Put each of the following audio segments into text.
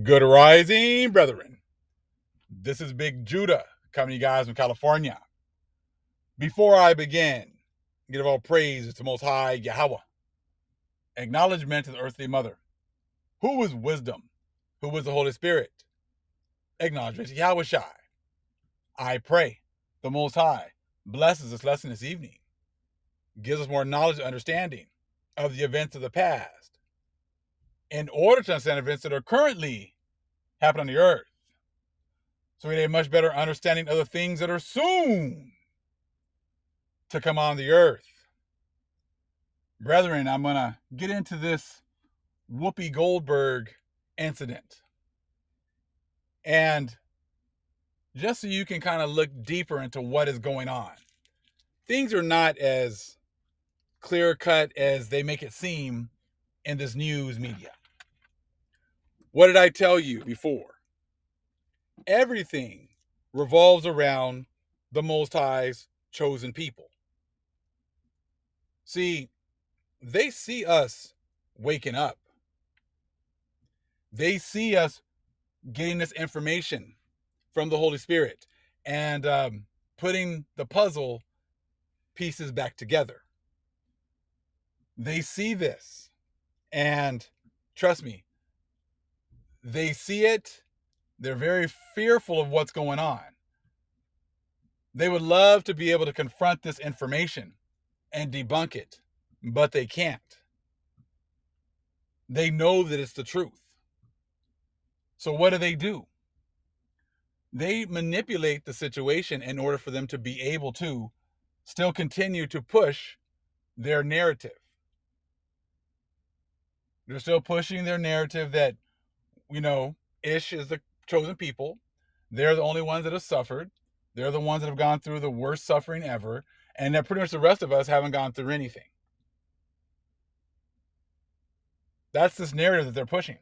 Good rising, brethren. This is Big Judah coming to you guys from California. Before I begin, give all praise to Most High Yahweh. Acknowledgement to the earthly mother. Who is wisdom? Who is the Holy Spirit? Acknowledgement to Yahweh Shai. I pray the Most High blesses this lesson this evening, gives us more knowledge and understanding of the events of the past, in order to understand events that are currently happening on the earth, so we get a much better understanding of the things that are soon to come on the earth. Brethren, I'm going to get into this Whoopi Goldberg incident. And just so you can kind of look deeper into what is going on. Things are not as clear-cut as they make it seem in this news media. What did I tell you before? Everything revolves around the Most High's chosen people. See, they see us waking up. They see us getting this information from the Holy Spirit and putting the puzzle pieces back together. They see this, and trust me, they see it. They're very fearful of what's going on. They would love to be able to confront this information and debunk it, but they can't. They know that it's the truth. So what do? They manipulate the situation in order for them to be able to still continue to push their narrative. They're still pushing their narrative that, Ish is the chosen people. They're the only ones that have suffered. They're the ones that have gone through the worst suffering ever. And that pretty much the rest of us haven't gone through anything. That's this narrative that they're pushing.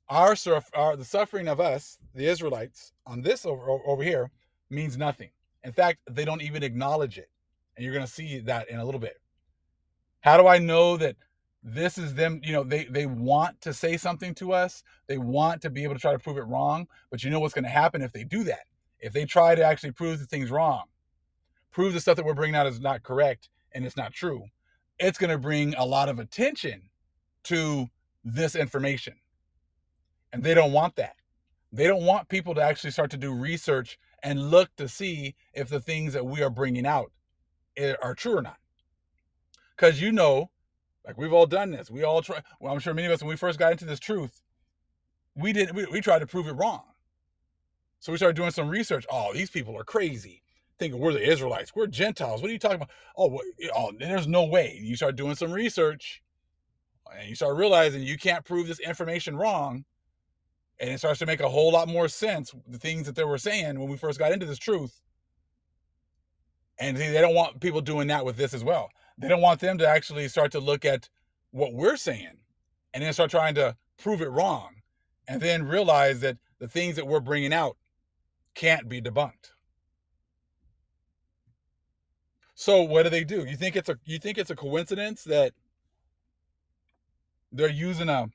The suffering of us, the Israelites, on this over here, means nothing. In fact, they don't even acknowledge it. And you're going to see that in a little bit. How do I know that this is them? They want to say something to us. They want to be able to try to prove it wrong. But you know what's going to happen if they do that? If they try to actually prove the things wrong, prove the stuff that we're bringing out is not correct and it's not true, it's going to bring a lot of attention to this information. And they don't want that. They don't want people to actually start to do research and look to see if the things that we are bringing out are true or not. Because like we've all done this. We all try. Well, I'm sure many of us, when we first got into this truth, we tried to prove it wrong. So we started doing some research. Oh, these people are crazy. Thinking we're the Israelites. We're Gentiles. What are you talking about? Oh, there's no way. You start doing some research and you start realizing you can't prove this information wrong. And it starts to make a whole lot more sense, the things that they were saying when we first got into this truth. And they don't want people doing that with this as well. They don't want them to actually start to look at what we're saying and then start trying to prove it wrong and then realize that the things that we're bringing out can't be debunked. So what do? You think it's a coincidence that they're using a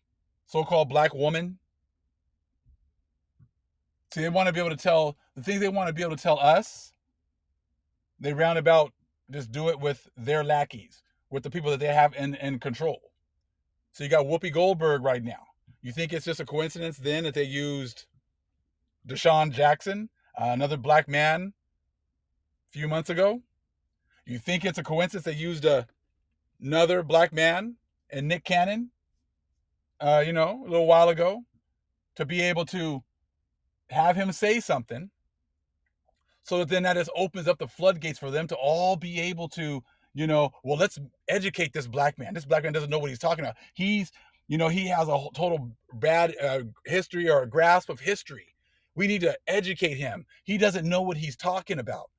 so-called black woman? So they want to be able to tell the things they want to be able to tell us. They roundabout just do it with their lackeys, with the people that they have in control. So you got Whoopi Goldberg right now. You think it's just a coincidence then that they used Deshaun Jackson, another black man, a few months ago? You think it's a coincidence they used another black man and Nick Cannon, a little while ago, to be able to have him say something, so that then that just opens up the floodgates for them to all be able to, let's educate this black man. This black man doesn't know what he's talking about. He has a total bad history or a grasp of history. We need to educate him. He doesn't know what he's talking about.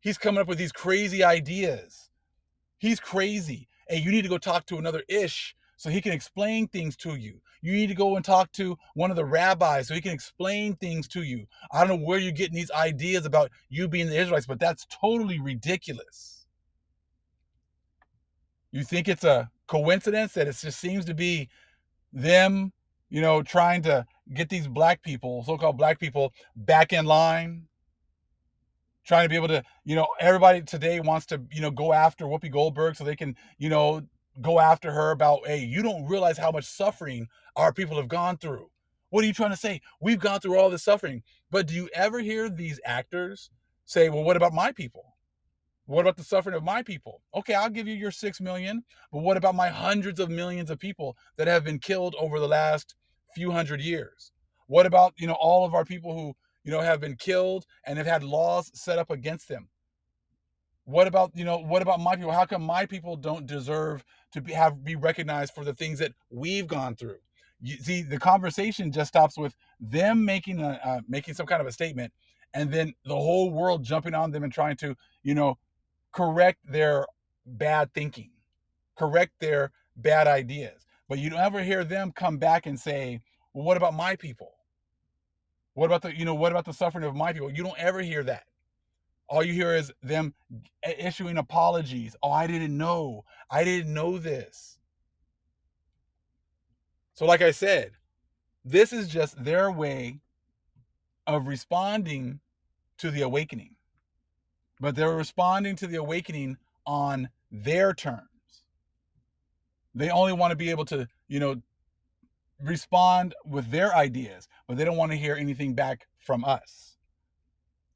He's coming up with these crazy ideas. He's crazy. Hey, you need to go talk to another Ish so he can explain things to you. You need to go and talk to one of the rabbis so he can explain things to you. I don't know where you're getting these ideas about you being the Israelites, but that's totally ridiculous. You think it's a coincidence that it just seems to be them trying to get these black people, so-called black people, back in line, trying to be able to, everybody today wants to, go after Whoopi Goldberg so they can, go after her about, hey, you don't realize how much suffering our people have gone through. What are you trying to say? We've gone through all this suffering. But do you ever hear these actors say, well, what about my people? What about the suffering of my people? Okay, I'll give you your 6 million, but what about my hundreds of millions of people that have been killed over the last few hundred years? What about, all of our people who, have been killed and have had laws set up against them? What about my people? How come my people don't deserve to be recognized for the things that we've gone through? You see, the conversation just stops with them making some kind of a statement, and then the whole world jumping on them and trying to, correct their bad thinking, correct their bad ideas. But you don't ever hear them come back and say, well, what about my people? What about the suffering of my people? You don't ever hear that. All you hear is them issuing apologies. Oh, I didn't know. I didn't know this. So, like I said, this is just their way of responding to the awakening. But they're responding to the awakening on their terms. They only want to be able to, respond with their ideas, but they don't want to hear anything back from us.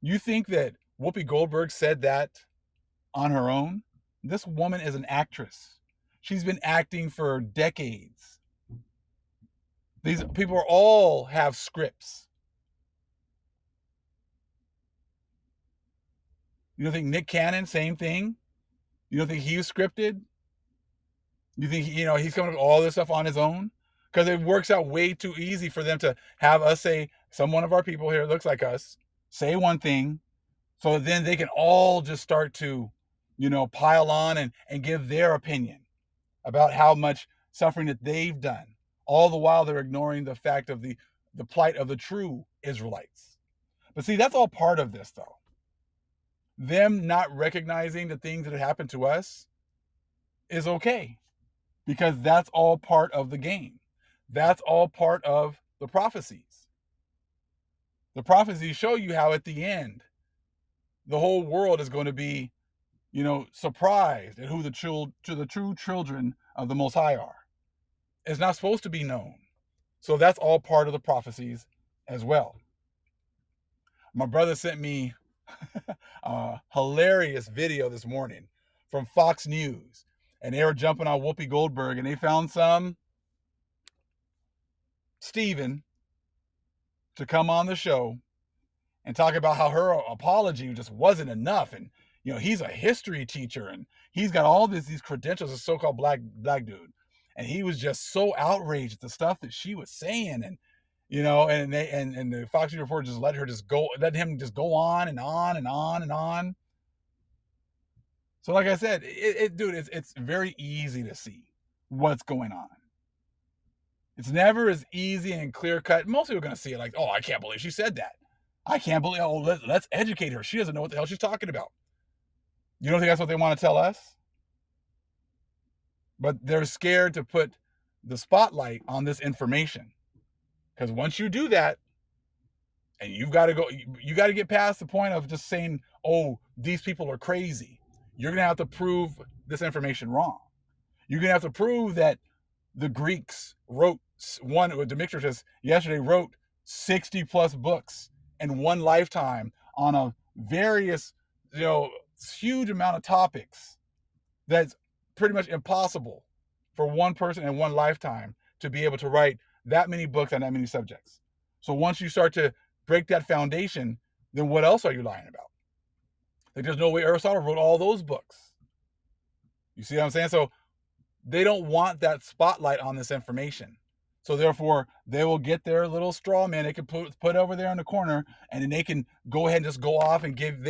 You think that Whoopi Goldberg said that on her own? This woman is an actress. She's been acting for decades. These people all have scripts. You don't think Nick Cannon, same thing? You don't think he was scripted? You think, he's coming up with all this stuff on his own? Because it works out way too easy for them to have us say, some one of our people here looks like us, say one thing, so then they can all just start to, pile on and give their opinion about how much suffering that they've done. All the while they're ignoring the fact of the plight of the true Israelites. But see, that's all part of this, though. Them not recognizing the things that have happened to us is okay, because that's all part of the game. That's all part of the prophecies. The prophecies show you how at the end, the whole world is going to be, surprised at who the true children of the Most High are. It's not supposed to be known. So that's all part of the prophecies as well. My brother sent me a hilarious video this morning from Fox News, and they were jumping on Whoopi Goldberg, and they found some Steven to come on the show and talk about how her apology just wasn't enough. And, he's a history teacher and he's got all these credentials, a so-called black dude. And he was just so outraged at the stuff that she was saying. And, and the Fox News reporter just let him just go on and on and on and on. So like I said, dude, it's very easy to see what's going on. It's never as easy and clear cut. Most people are going to see it like, oh, I can't believe she said that. I can't believe, let's educate her. She doesn't know what the hell she's talking about. You don't think that's what they want to tell us? But they're scared to put the spotlight on this information. Because once you do that, and you got to get past the point of just saying, oh, these people are crazy. You're going to have to prove this information wrong. You're going to have to prove that the Greeks wrote Demetrius yesterday wrote 60 plus books in one lifetime on a various, huge amount of topics. That's pretty much impossible for one person in one lifetime to be able to write that many books on that many subjects. So once you start to break that foundation, then what else are you lying about? Like, there's no way Aristotle wrote all those books. You see what I'm saying? So they don't want that spotlight on this information. So therefore, they will get their little straw man they can put over there in the corner, and then they can go ahead and just go off and give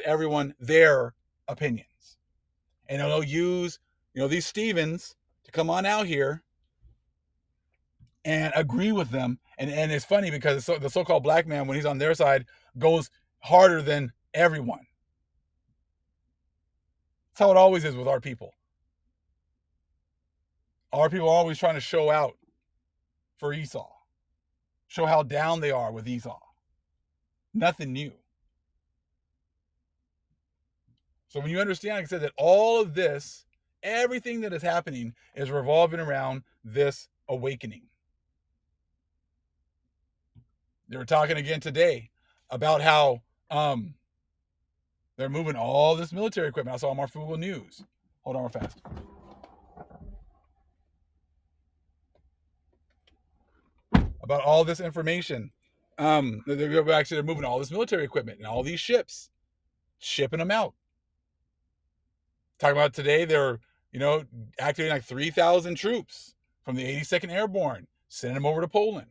everyone their opinions. And they'll use, these Stevens to come on out here and agree with them. And it's funny because the so-called black man, when he's on their side, goes harder than everyone. That's how it always is with our people. Our people are always trying to show out for Esau. Show how down they are with Esau. Nothing new. So when you understand, like I said, that all of this, everything that is happening is revolving around this awakening. They were talking again today about how they're moving all this military equipment. I saw on our Google News. Hold on real fast. About all this information. They're moving all this military equipment and all these ships, shipping them out. Talking about today, they're, activating like 3,000 troops from the 82nd Airborne, sending them over to Poland.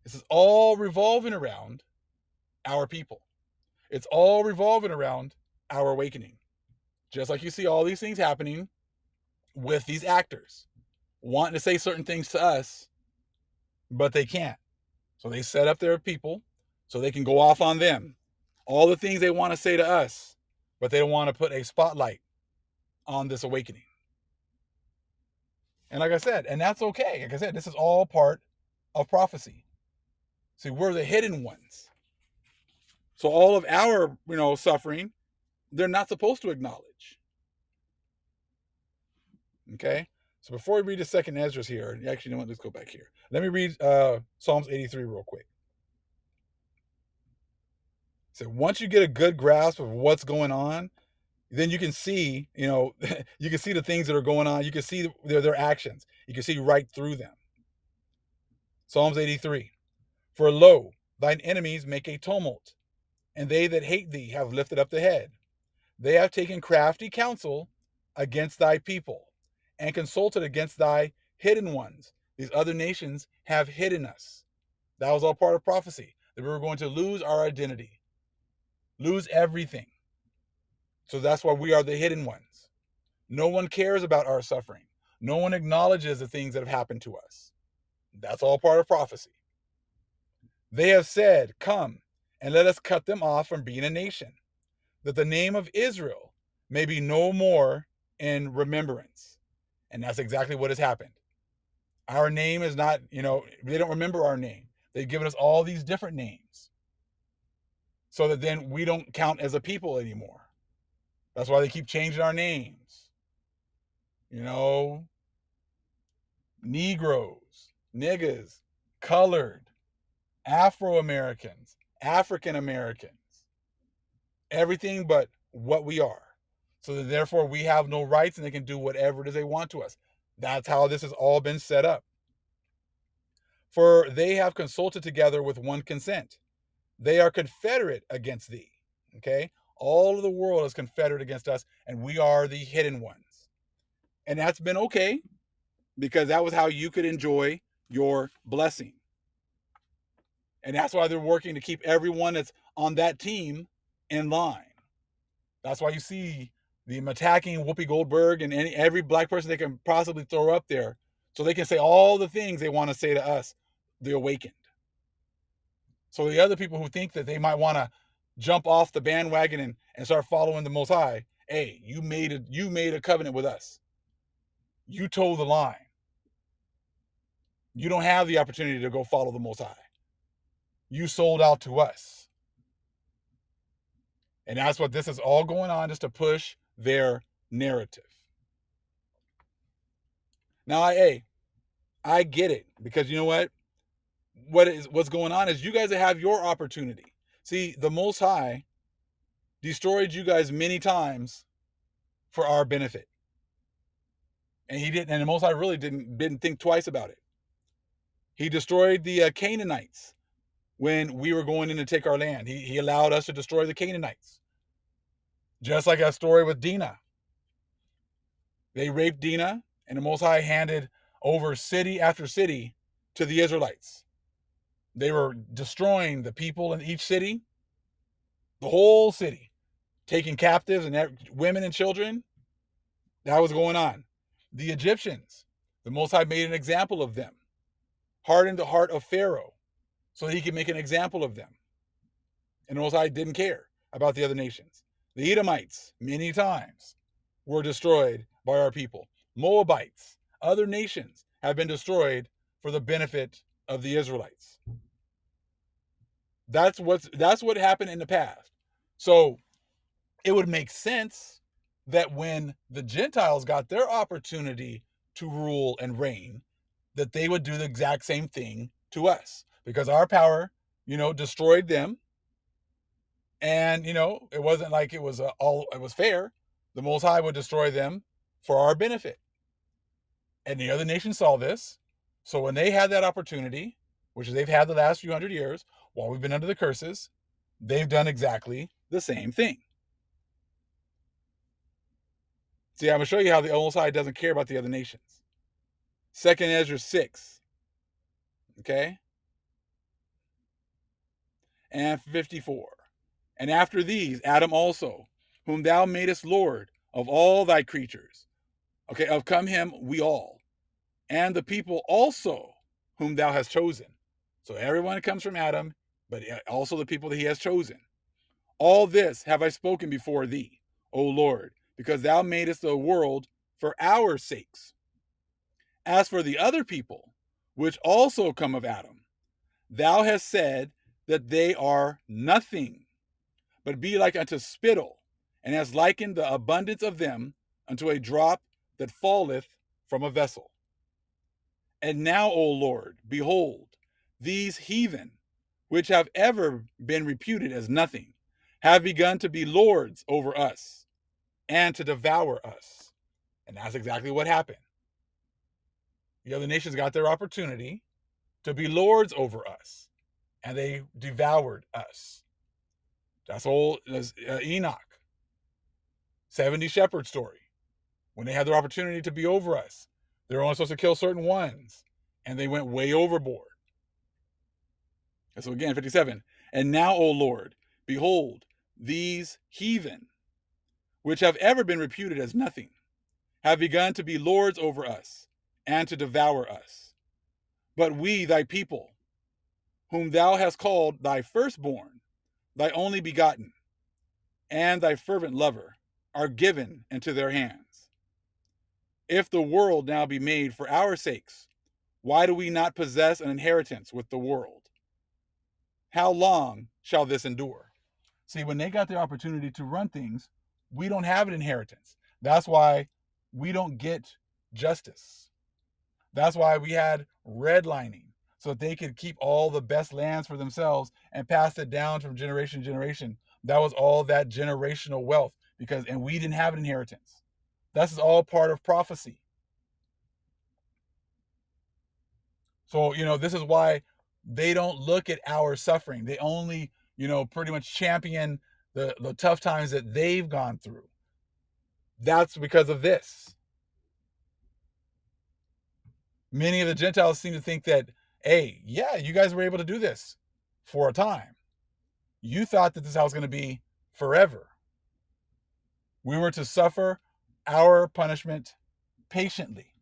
This is all revolving around our people. It's all revolving around our awakening. Just like you see all these things happening with these actors wanting to say certain things to us, but they can't. So they set up their people so they can go off on them. All the things they want to say to us, but they don't want to put a spotlight on this awakening. And like I said, and that's okay. Like I said, this is all part of prophecy. See, we're the hidden ones. So all of our, suffering, they're not supposed to acknowledge. Okay? So before we read the second Ezra's here, actually, you know what? Let's go back here. Let me read Psalms 83 real quick. So once you get a good grasp of what's going on, then you can see, you can see the things that are going on. You can see their actions. You can see right through them. Psalms 83. For lo, thine enemies make a tumult, and they that hate thee have lifted up the head. They have taken crafty counsel against thy people, and consulted against thy hidden ones. These other nations have hidden us. That was all part of prophecy, that we were going to lose our identity, lose everything. So that's why we are the hidden ones. No one cares about our suffering. No one acknowledges the things that have happened to us. That's all part of prophecy. They have said, come, and let us cut them off from being a nation, that the name of Israel may be no more in remembrance. And that's exactly what has happened. Our name is not, they don't remember our name. They've given us all these different names so that then we don't count as a people anymore. That's why they keep changing our names. Negroes, niggas, colored, Afro-Americans, African-Americans, everything but what we are. So that therefore we have no rights and they can do whatever it is they want to us. That's how this has all been set up. For they have consulted together with one consent. They are confederate against thee. Okay? All of the world is confederate against us, and we are the hidden ones. And that's been okay, because that was how you could enjoy your blessing. And that's why they're working to keep everyone that's on that team in line. That's why you see them attacking Whoopi Goldberg and every black person they can possibly throw up there, so they can say all the things they want to say to us, the awakened. So the other people who think that they might want to jump off the bandwagon and start following the Most High, hey, you made a covenant with us. You told the line. You don't have the opportunity to go follow the Most High. You sold out to us. And that's what this is all going on, just to push their narrative. Now, I get it, because you know what? What's going on is you guys have your opportunity. See, the Most High destroyed you guys many times for our benefit. And he didn't, and the Most High really didn't think twice about it. He destroyed the Canaanites when we were going in to take our land. He allowed us to destroy the Canaanites. Just like a story with Dinah. They raped Dinah, and the Most High handed over city after city to the Israelites. They were destroying the people in each city, the whole city, taking captives and women and children. That was going on. The Egyptians, the Most High made an example of them, hardened the heart of Pharaoh so he could make an example of them. And the Most High didn't care about the other nations. The Edomites, many times, were destroyed by our people. Moabites, other nations have been destroyed for the benefit of the Israelites. That's what happened in the past. So it would make sense that when the Gentiles got their opportunity to rule and reign, that they would do the exact same thing to us, because our power, destroyed them. And it wasn't like it was it was fair. The Most High would destroy them for our benefit. And the other nations saw this. So when they had that opportunity, which they've had the last few hundred years while we've been under the curses, they've done exactly the same thing. See, I'm going to show you how the Most High doesn't care about the other nations. 2nd Ezra 6. Okay? And 54. And after these, Adam also, whom thou madest Lord of all thy creatures. Okay, of come him we all. And the people also whom thou hast chosen. So everyone comes from Adam, but also the people that he has chosen. All this have I spoken before thee, O Lord, because thou madest the world for our sakes. As for the other people, which also come of Adam, thou hast said that they are nothing, but be like unto spittle, and hast likened the abundance of them unto a drop that falleth from a vessel. And now, O Lord, behold, these heathen, which have ever been reputed as nothing, have begun to be lords over us and to devour us. And that's exactly what happened. The other nations got their opportunity to be lords over us, and they devoured us. That's old Enoch, 70 shepherd story. When they had their opportunity to be over us, they were only supposed to kill certain ones, and they went way overboard. And so again, 57. And now, O Lord, behold, these heathen, which have ever been reputed as nothing, have begun to be lords over us and to devour us. But we, thy people, whom thou hast called thy firstborn, thy only begotten, and thy fervent lover, are given into their hands. If the world now be made for our sakes, why do we not possess an inheritance with the world? How long shall this endure? See, when they got the opportunity to run things, we don't have an inheritance. That's why we don't get justice. That's why we had redlining, so that they could keep all the best lands for themselves and pass it down from generation to generation. That was all that generational wealth, and we didn't have an inheritance. This is all part of prophecy. So, this is why they don't look at our suffering. They only, pretty much champion the tough times that they've gone through. That's because of this. Many of the Gentiles seem to think that, hey, yeah, you guys were able to do this for a time. You thought that this was going to be forever. We were to suffer our punishment patiently.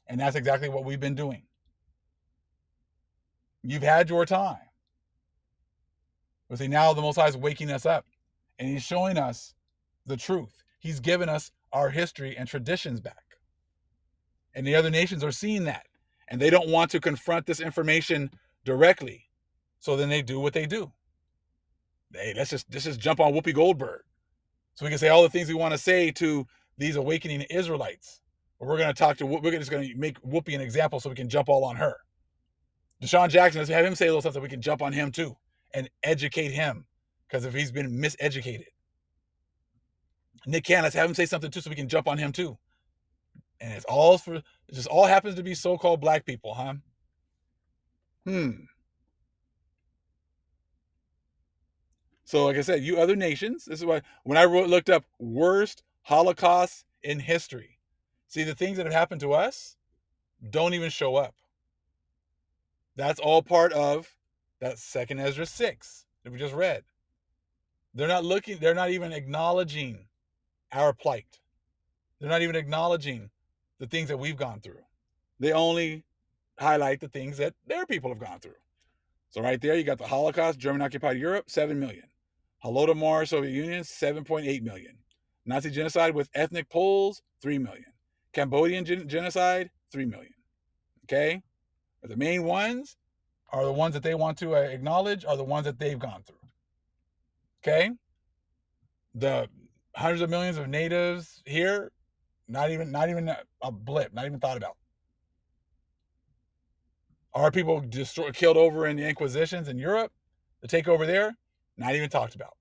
And that's exactly what we've been doing. You've had your time. But see, now the Most High is waking us up, and he's showing us the truth. He's given us our history and traditions back. And the other nations are seeing that, and they don't want to confront this information directly. So then they do what they do. Hey, let's just jump on Whoopi Goldberg, so we can say all the things we want to say to these awakening Israelites. But we're just going to make Whoopi an example so we can jump all on her. Deshaun Jackson, let's have him say a little stuff so we can jump on him too and educate him, because if he's been miseducated. Nick Cannon, let's have him say something too so we can jump on him too. And it just all happens to be so-called black people, huh? So like I said, you other nations, this is why when I looked up worst Holocaust in history, see, the things that have happened to us don't even show up. That's all part of that 2nd Ezra 6 that we just read. They're not even acknowledging our plight. They're not even acknowledging the things that we've gone through. They only highlight the things that their people have gone through. So right there, you got the Holocaust, German-occupied Europe, 7 million. Holodomor, Soviet Union, 7.8 million. Nazi genocide with ethnic Poles, 3 million. Cambodian genocide, 3 million. Okay? But the main ones are the ones that they want to acknowledge, are the ones that they've gone through. Okay? The hundreds of millions of natives here, not even a blip, not even thought about. Are people killed over in the Inquisitions in Europe, the takeover there, not even talked about.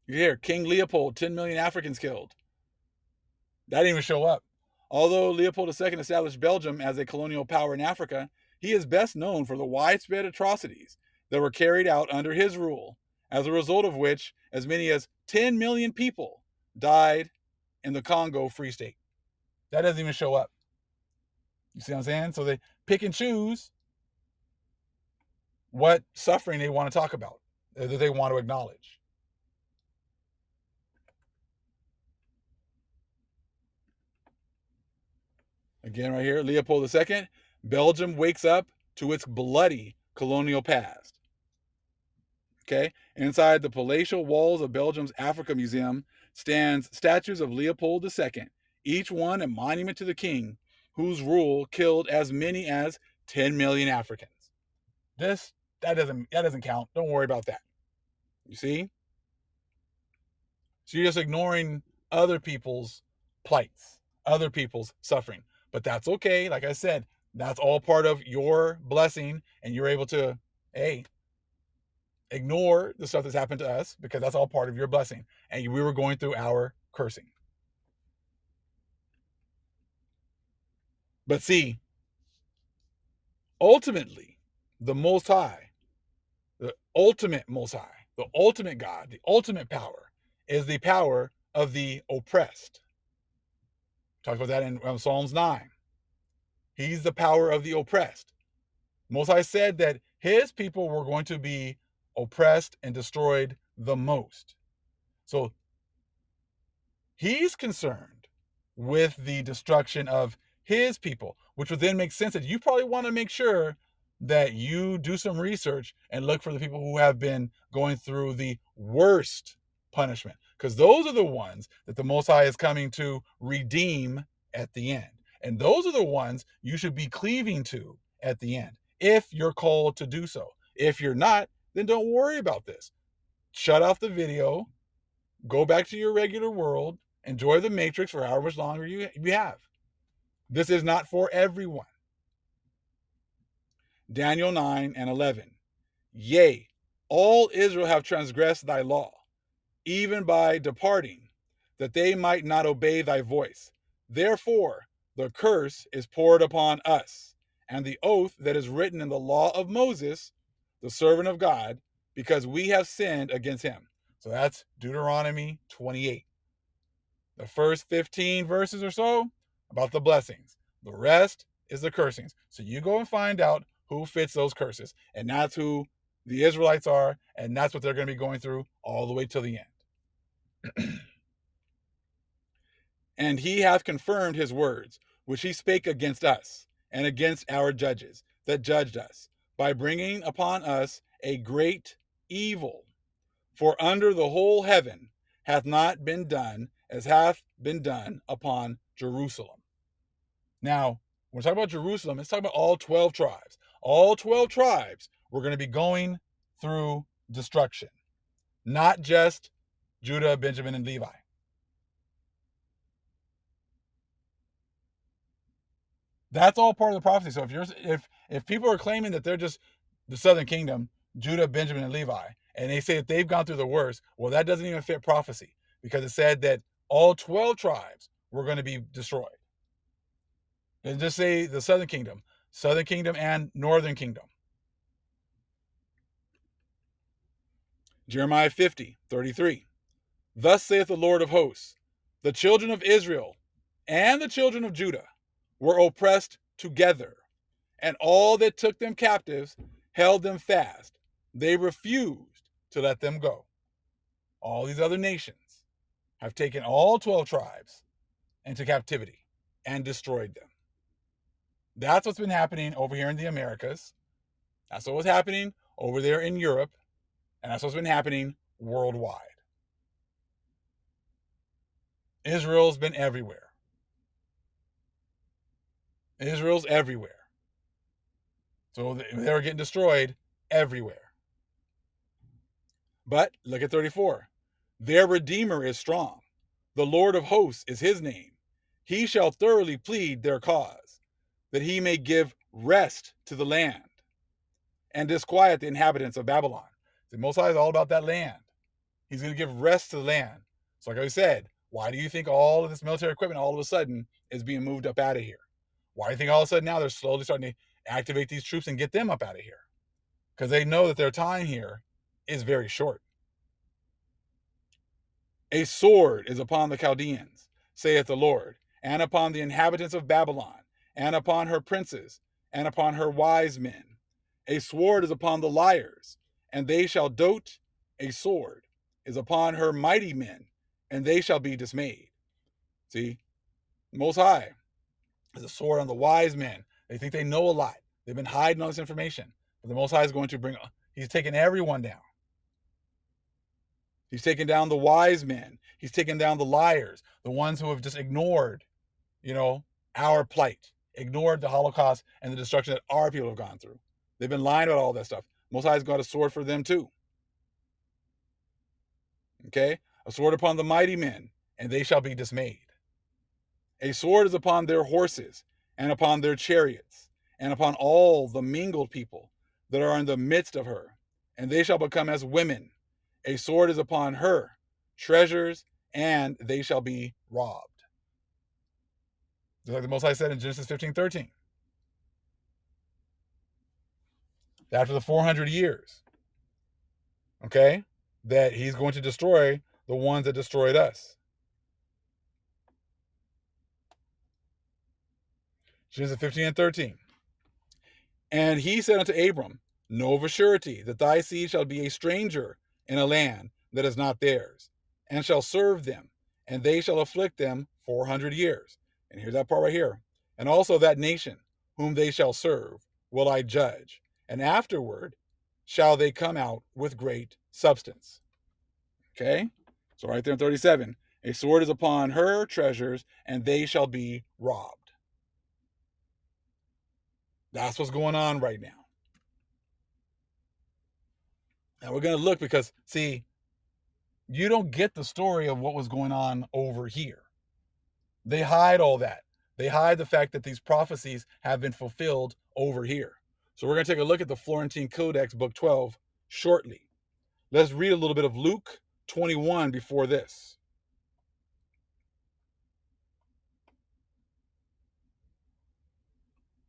You hear King Leopold, 10 million Africans killed. That didn't even show up. Although Leopold II established Belgium as a colonial power in Africa, he is best known for the widespread atrocities that were carried out under his rule, as a result of which as many as 10 million people died in the Congo Free State. That doesn't even show up. You see what I'm saying? So they pick and choose what suffering they want to talk about, that they want to acknowledge. Again, right here, Leopold II, Belgium wakes up to its bloody colonial past. Okay, inside the palatial walls of Belgium's Africa Museum stands statues of Leopold II, each one a monument to the king, whose rule killed as many as 10 million Africans. That doesn't count. Don't worry about that. You see? So you're just ignoring other people's plights, other people's suffering. But that's okay. Like I said, that's all part of your blessing, and you're able to, hey, ignore the stuff that's happened to us because that's all part of your blessing. And we were going through our cursing. But see, ultimately, the Most High, the ultimate Most High, the ultimate God, the ultimate power is the power of the oppressed. Talked about that in Psalms 9. He's the power of the oppressed. Most High said that his people were going to be oppressed and destroyed the most. So he's concerned with the destruction of his people, which would then make sense that you probably want to make sure that you do some research and look for the people who have been going through the worst punishment, because those are the ones that the Most High is coming to redeem at the end. And those are the ones you should be cleaving to at the end, if you're called to do so. If you're not, then don't worry about this. Shut off the video, go back to your regular world, enjoy the Matrix for however much longer you have. This is not for everyone. Daniel 9:11. Yea, all Israel have transgressed thy law, even by departing, that they might not obey thy voice. Therefore, the curse is poured upon us, and the oath that is written in the law of Moses, the servant of God, because we have sinned against him. So that's Deuteronomy 28. The first 15 verses or so about the blessings. The rest is the cursings. So you go and find out who fits those curses. And that's who the Israelites are. And that's what they're going to be going through all the way till the end. And he hath confirmed his words, which he spake against us, and against our judges that judged us, by bringing upon us a great evil. For under the whole heaven hath not been done as hath been done upon Jerusalem. Now, when we're talking about Jerusalem, let's talk about all 12 tribes. All 12 tribes were going to be going through destruction, not just Judah, Benjamin, and Levi. That's all part of the prophecy. So if people are claiming that they're just the southern kingdom, Judah, Benjamin, and Levi, and they say that they've gone through the worst, well, that doesn't even fit prophecy, because it said that all 12 tribes were going to be destroyed. And just say the southern kingdom and northern kingdom. Jeremiah 50:33. Thus saith the Lord of hosts, the children of Israel and the children of Judah were oppressed together, and all that took them captives held them fast. They refused to let them go. All these other nations have taken all 12 tribes into captivity and destroyed them. That's what's been happening over here in the Americas. That's what was happening over there in Europe. And that's what's been happening worldwide. Israel's been everywhere. Israel's everywhere. So they were getting destroyed everywhere. But look at 34. Their Redeemer is strong. The Lord of hosts is his name. He shall thoroughly plead their cause, that he may give rest to the land and disquiet the inhabitants of Babylon. The Most High is all about that land. He's going to give rest to the land. So like I said, why do you think all of this military equipment all of a sudden is being moved up out of here? Why do you think all of a sudden now they're slowly starting to activate these troops and get them up out of here? Because they know that their time here is very short. A sword is upon the Chaldeans, saith the Lord, and upon the inhabitants of Babylon, and upon her princes, and upon her wise men. A sword is upon the liars, and they shall dote. A sword is upon her mighty men, and they shall be dismayed. See, Most High is a sword on the wise men. They think they know a lot. They've been hiding all this information. But the Most High is going to bring, he's taking everyone down. He's taken down the wise men. He's taken down the liars, the ones who have just ignored, our plight, ignored the Holocaust and the destruction that our people have gone through. They've been lying about all that stuff. Most High's got a sword for them too. Okay? A sword upon the mighty men, and they shall be dismayed. A sword is upon their horses, and upon their chariots, and upon all the mingled people that are in the midst of her, and they shall become as women. A sword is upon her treasures, and they shall be robbed. Just like the Most High said in Genesis 15:13. After the 400 years, okay, that he's going to destroy the ones that destroyed us. Genesis 15:13. And he said unto Abram, know of a surety that thy seed shall be a stranger in a land that is not theirs, and shall serve them, and they shall afflict them 400 years. And here's that part right here. And also that nation whom they shall serve will I judge, and afterward shall they come out with great substance. Okay? So right there in 37, a sword is upon her treasures, and they shall be robbed. That's what's going on right now. And we're going to look because, see, you don't get the story of what was going on over here. They hide all that. They hide the fact that these prophecies have been fulfilled over here. So we're going to take a look at the Florentine Codex, Book 12, shortly. Let's read a little bit of Luke 21 before this.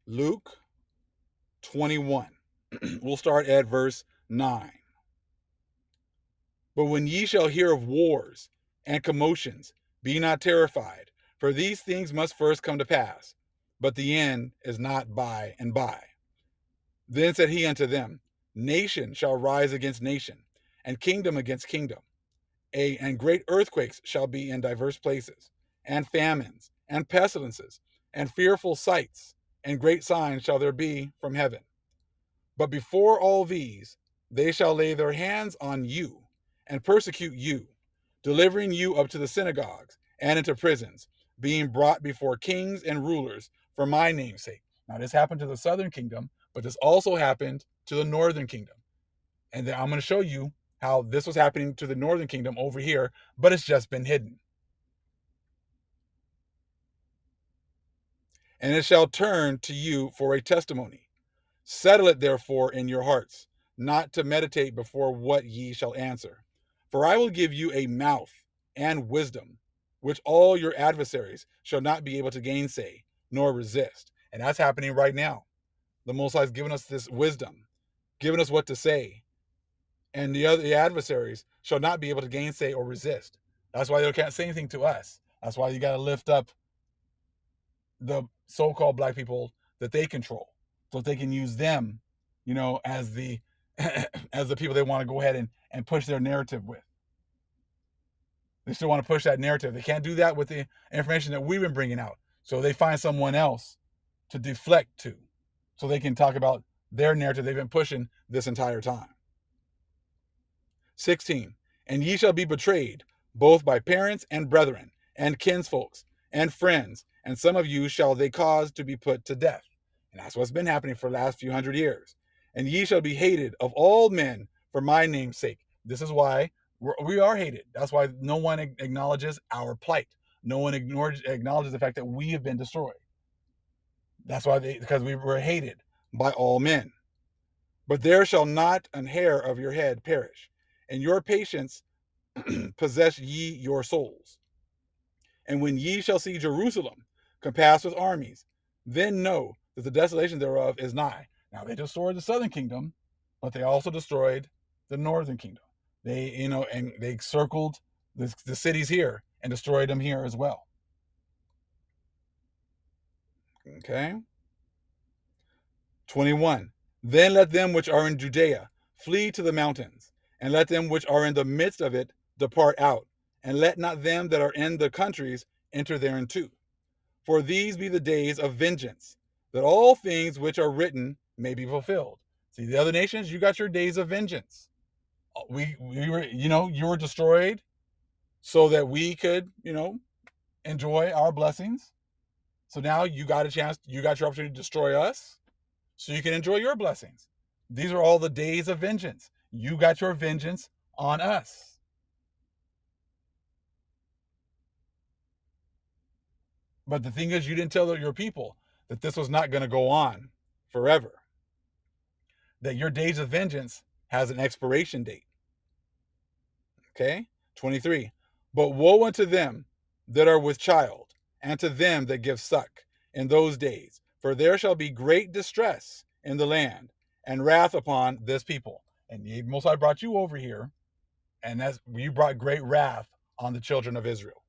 Luke 21. We'll start at verse 9. But when ye shall hear of wars and commotions, be not terrified, for these things must first come to pass, but the end is not by and by. Then said he unto them, nation shall rise against nation, and kingdom against kingdom. And great earthquakes shall be in diverse places, and famines, and pestilences, and fearful sights, and great signs shall there be from heaven. But before all these, they shall lay their hands on you, and persecute you, delivering you up to the synagogues and into prisons, being brought before kings and rulers for my name's sake. Now, this happened to the southern kingdom, but this also happened to the northern kingdom. And then I'm going to show you how this was happening to the northern kingdom over here, but it's just been hidden. And it shall turn to you for a testimony. Settle it therefore in your hearts, not to meditate before what ye shall answer. For I will give you a mouth and wisdom, which all your adversaries shall not be able to gainsay, nor resist. And that's happening right now. The Most High has given us this wisdom, given us what to say, and the adversaries shall not be able to gainsay or resist. That's why they can't say anything to us. That's why you got to lift up the so-called black people that they control, so that they can use them, as the as the people they want to go ahead and push their narrative with. They still want to push that narrative. They can't do that with the information that we've been bringing out. So they find someone else to deflect to, so they can talk about their narrative they've been pushing this entire time. 16. And ye shall be betrayed, both by parents and brethren, and kinsfolks, and friends, and some of you shall they cause to be put to death. And that's what's been happening for the last few hundred years. And ye shall be hated of all men for my name's sake. This is why we are hated. That's why no one acknowledges our plight. No one acknowledges the fact that we have been destroyed. That's why because we were hated by all men. But there shall not an hair of your head perish, and your patience possess ye your souls. And when ye shall see Jerusalem compassed with armies, then know that the desolation thereof is nigh. Now they destroyed the southern kingdom, but they also destroyed the northern kingdom. They, and they circled the cities here and destroyed them here as well. Okay. 21. Then let them which are in Judea flee to the mountains, and let them which are in the midst of it depart out, and let not them that are in the countries enter thereinto. For these be the days of vengeance, that all things which are written may be fulfilled. See, the other nations, you got your days of vengeance. We were, you were destroyed so that we could, enjoy our blessings. So now you got a chance, you got your opportunity to destroy us so you can enjoy your blessings. These are all the days of vengeance. You got your vengeance on us. But the thing is, you didn't tell your people that this was not going to go on forever. That your days of vengeance has an expiration date. Okay? 23. But woe unto them that are with child, and to them that give suck in those days, for there shall be great distress in the land, and wrath upon this people. And Most High brought you over here, and you brought great wrath on the children of Israel.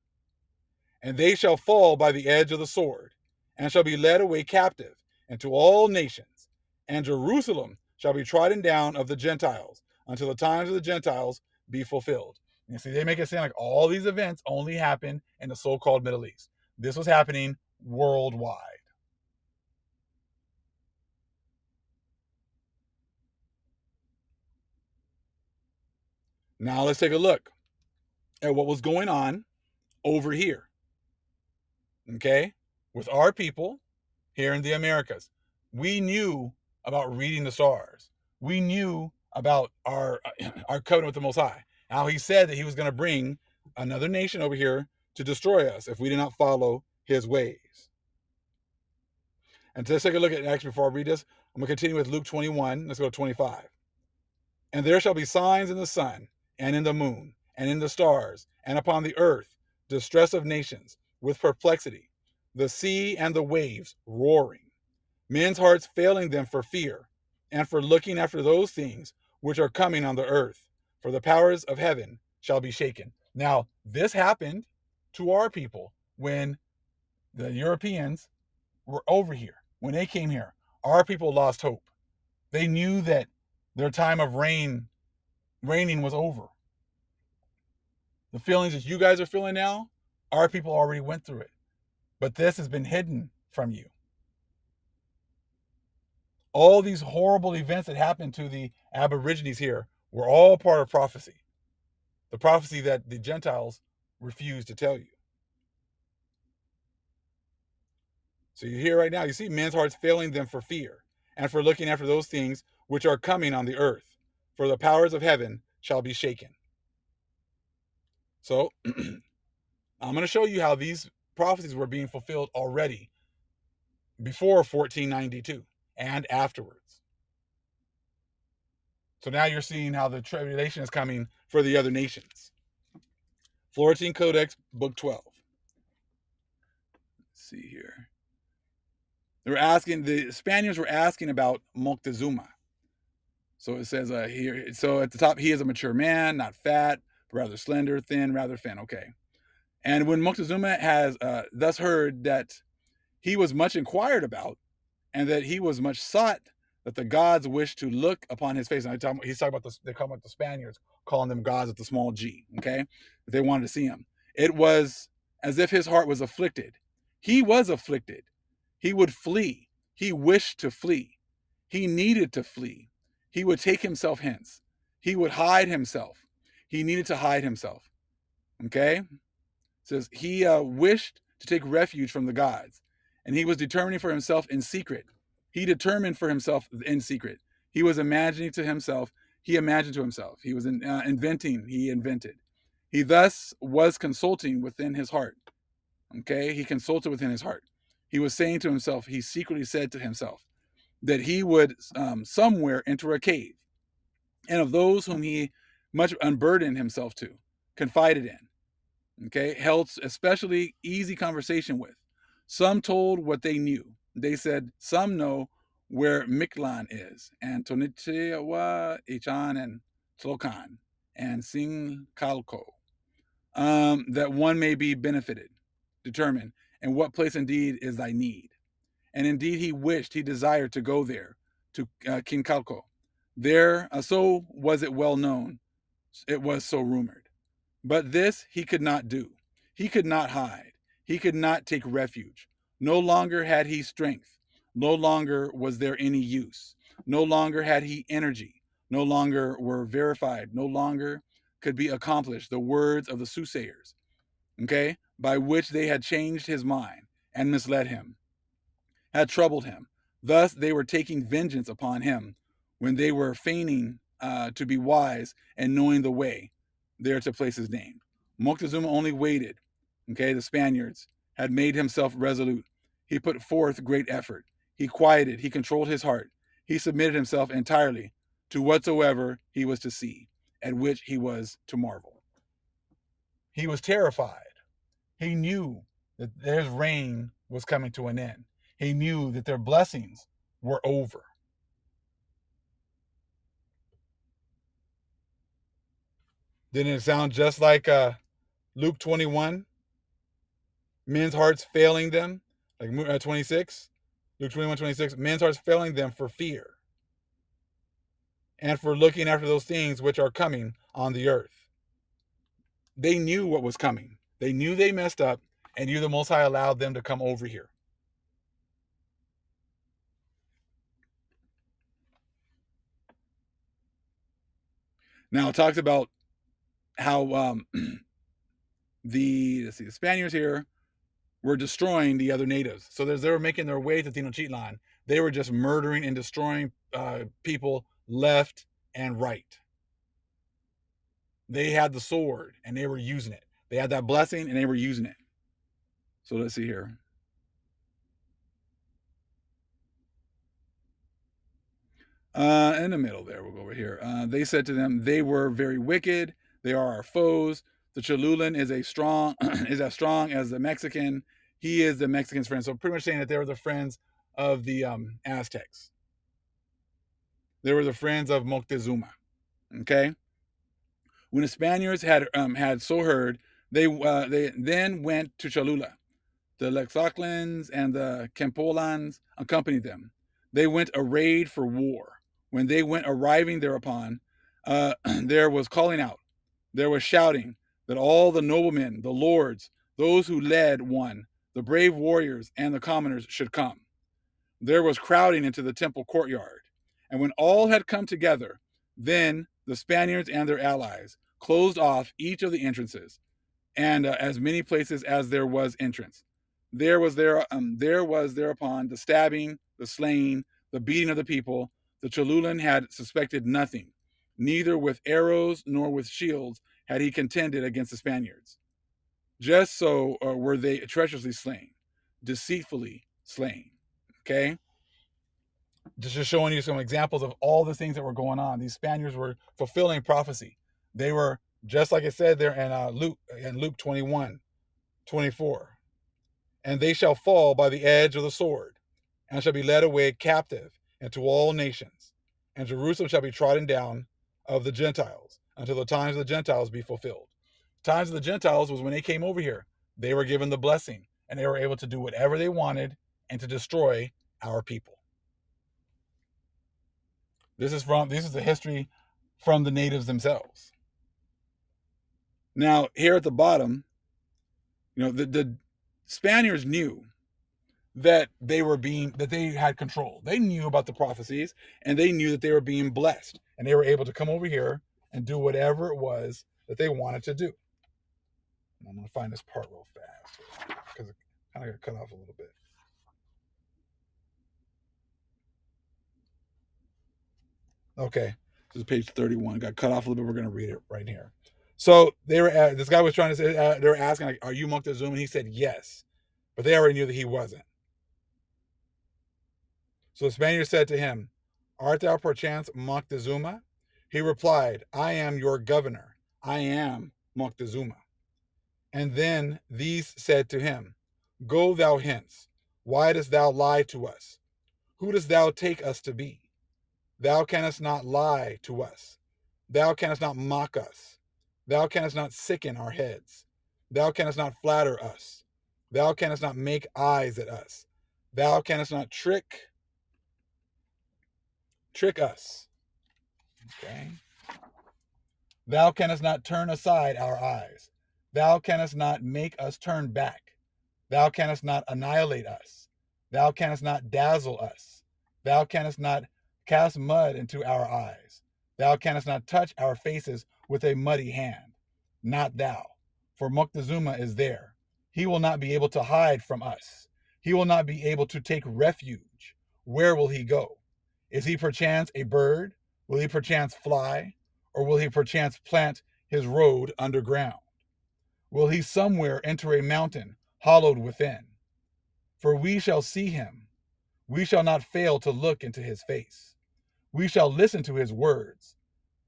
And they shall fall by the edge of the sword, and shall be led away captive into all nations. And Jerusalem shall be trodden down of the Gentiles, until the times of the Gentiles be fulfilled. And see, they make it seem like all these events only happen in the so-called Middle East. This was happening worldwide. Now let's take a look at what was going on over here. Okay? With our people here in the Americas. We knew about reading the stars. We knew about our covenant with the Most High. How he said that he was going to bring another nation over here to destroy us if we did not follow his ways. And let's take a look at, actually, before I read this, I'm going to continue with Luke 21. Let's go to 25. And there shall be signs in the sun, and in the moon, and in the stars, and upon the earth, distress of nations, with perplexity, the sea and the waves roaring, men's hearts failing them for fear, and for looking after those things which are coming on the earth, for the powers of heaven shall be shaken. Now, this happened to our people when the Europeans were over here. When they came here, our people lost hope. They knew that their time of reigning was over. The feelings that you guys are feeling now, our people already went through it. But this has been hidden from you. All these horrible events that happened to the Aborigines here were all part of prophecy. The prophecy that the Gentiles refused to tell you. So you hear right now, you see men's hearts failing them for fear, and for looking after those things which are coming on the earth, for the powers of heaven shall be shaken. So I'm going to show you how these prophecies were being fulfilled already before 1492 and afterwards. So now you're seeing how the tribulation is coming for the other nations. Florentine Codex, Book 12. Let's see here. The Spaniards were asking about Montezuma. So it says here, so at the top, he is a mature man, not fat, but rather slender, thin, rather thin. Okay. And when Montezuma has thus heard that he was much inquired about, and that he was much sought, that the gods wished to look upon his face. And he's talking about they call about the Spaniards, calling them gods with the small g. Okay, they wanted to see him. It was as if his heart was afflicted. He was afflicted. He would flee. He wished to flee. He needed to flee. He would take himself hence. He would hide himself. He needed to hide himself. Okay, it says he wished to take refuge from the gods. And he was determining for himself in secret. He determined for himself in secret. He was imagining to himself. He imagined to himself. He was inventing. He invented. He thus was consulting within his heart. Okay, he consulted within his heart. He was saying to himself, he secretly said to himself that he would somewhere enter a cave, and of those whom he much unburdened himself to, confided in, okay, held especially easy conversation with. Some told what they knew. They said, some know where Miklan is, and Tonichewa, Ichan, and Tlokan, and Singkalko, that one may be benefited, determined, and what place indeed is thy need. And indeed he desired to go there, to Kinkalko. There, so was it well known, it was so rumored. But this he could not do. He could not hide. He could not take refuge. No longer had he strength. No longer was there any use. No longer had he energy. No longer were verified. No longer could be accomplished the words of the soothsayers, okay, by which they had changed his mind and misled him, had troubled him. Thus they were taking vengeance upon him when they were feigning to be wise and knowing the way there to place his name. Montezuma only waited. Okay, the Spaniards had made himself resolute. He put forth great effort. He quieted, he controlled his heart. He submitted himself entirely to whatsoever he was to see, at which he was to marvel. He was terrified. He knew that their reign was coming to an end. He knew that their blessings were over. Didn't it sound just like Luke 21? Men's hearts failing them, like 26, Luke 21:26. Men's hearts failing them for fear and for looking after those things which are coming on the earth. They knew what was coming. They knew they messed up, and you, the Most High, allowed them to come over here. Now it talks about how the Spaniards here were destroying the other natives. So as they were making their way to Tenochtitlan, they were just murdering and destroying people left and right. They had the sword and they were using it. They had that blessing and they were using it. So let's see here. In the middle there, we'll go over here. They said to them, they were very wicked. They are our foes. The Cholulan is as strong as the Mexican. He is the Mexican's friend. So pretty much saying that they were the friends of the Aztecs. They were the friends of Moctezuma. Okay. When the Spaniards had so heard, they then went to Cholula. The Lexoclans and the Kempolans accompanied them. They went arrayed for war. When they went arriving thereupon, there was calling out, there was shouting that all the noblemen, the lords, those who led one, the brave warriors, and the commoners should come. There was crowding into the temple courtyard. And when all had come together, then the Spaniards and their allies closed off each of the entrances, and as many places as there was entrance. There was thereupon the stabbing, the slaying, the beating of the people. The Cholulan had suspected nothing. Neither with arrows nor with shields had he contended against the Spaniards. Just so were they treacherously slain, deceitfully slain. Okay? Just showing you some examples of all the things that were going on. These Spaniards were fulfilling prophecy. They were, just like it said there in Luke 21:24. And they shall fall by the edge of the sword, and shall be led away captive into all nations. And Jerusalem shall be trodden down of the Gentiles, until the times of the Gentiles be fulfilled. The times of the Gentiles was when they came over here. They were given the blessing, and they were able to do whatever they wanted and to destroy our people. This is the history from the natives themselves. Now, here at the bottom, the Spaniards knew that they had control. They knew about the prophecies, and they knew that they were being blessed, and they were able to come over here and do whatever it was that they wanted to do. I'm going to find this part real fast because kind of got cut off a little bit. Okay, this is page 31. Got cut off a little bit. We're going to read it right here. So they were this guy was trying to say they were asking like, "Are you Montezuma?" And he said yes, but they already knew that he wasn't. So the Spaniard said to him, "Art thou perchance Montezuma?" He replied, "I am your governor. I am Montezuma." And then these said to him, "Go thou hence. Why dost thou lie to us? Who dost thou take us to be? Thou canst not lie to us. Thou canst not mock us. Thou canst not sicken our heads. Thou canst not flatter us. Thou canst not make eyes at us. Thou canst not trick us. Okay. Thou canst not turn aside our eyes. Thou canst not make us turn back. Thou canst not annihilate us. Thou canst not dazzle us. Thou canst not cast mud into our eyes. Thou canst not touch our faces with a muddy hand. Not thou. For Montezuma is there. He will not be able to hide from us. He will not be able to take refuge. Where will he go? Is he perchance a bird? Will he perchance fly? Or will he perchance plant his road underground? Will he somewhere enter a mountain hollowed within? For we shall see him. We shall not fail to look into his face. We shall listen to his words.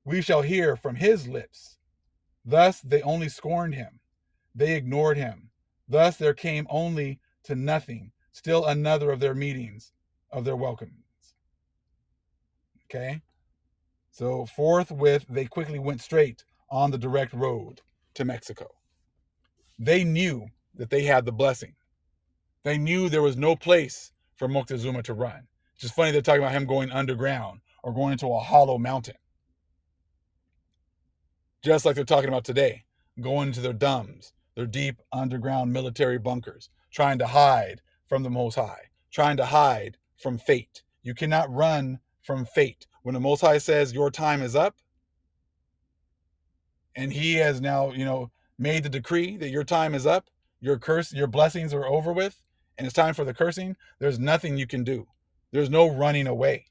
We shall hear from his lips. Thus they only scorned him. They ignored him. Thus there came only to nothing, still another of their meetings, of their welcomings. Okay? So forthwith they quickly went straight on the direct road to Mexico. They knew that they had the blessing. They knew there was no place for Montezuma to run. It's just funny they're talking about him going underground or going into a hollow mountain. Just like they're talking about today, going into their dumbs, their deep underground military bunkers, trying to hide from the Most High, trying to hide from fate. You cannot run from fate. When the Most High says your time is up, and he has now, made the decree that your time is up, your blessings are over with, and it's time for the cursing, there's nothing you can do. There's no running away.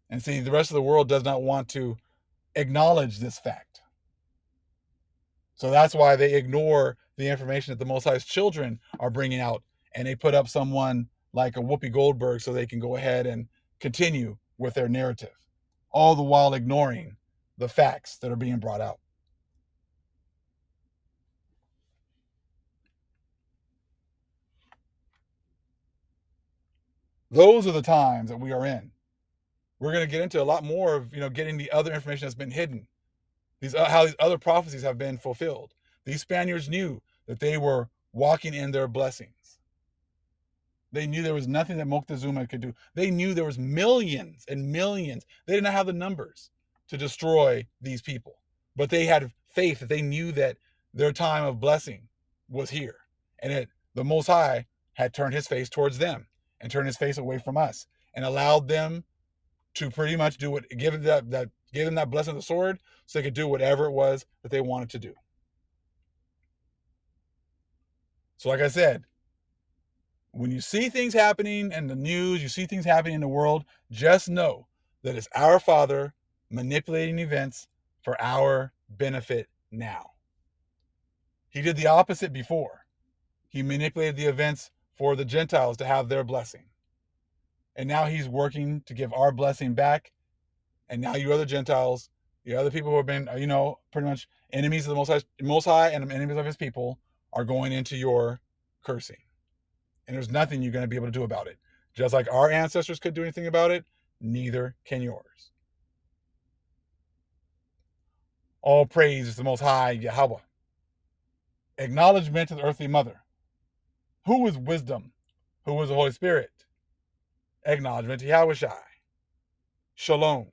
And see, the rest of the world does not want to acknowledge this fact. So that's why they ignore the information that the Most High's children are bringing out, and they put up someone like a Whoopi Goldberg so they can go ahead and continue with their narrative, all the while ignoring the facts that are being brought out. Those are the times that we are in. We're going to get into a lot more of, getting the other information that's been hidden. How these other prophecies have been fulfilled. These Spaniards knew that they were walking in their blessings. They knew there was nothing that Montezuma could do. They knew there was millions and millions. They did not have the numbers to destroy these people. But they had faith that they knew that their time of blessing was here. And that the Most High had turned his face towards them and turned his face away from us and allowed them to pretty much do what, give them that blessing of the sword so they could do whatever it was that they wanted to do. So like I said, when you see things happening in the news, you see things happening in the world, just know that it's our Father manipulating events for our benefit now. He did the opposite before. He manipulated the events for the Gentiles to have their blessing. And now he's working to give our blessing back. And now you other Gentiles, the other people who have been, pretty much enemies of the Most High and enemies of his people are going into your cursing. And there's nothing you're going to be able to do about it. Just like our ancestors could do anything about it, neither can yours. All praise is the Most High Yahweh. Acknowledgement to the earthly mother. Who is wisdom? Who is the Holy Spirit? Acknowledgement to Yahweh Shai. Shalom.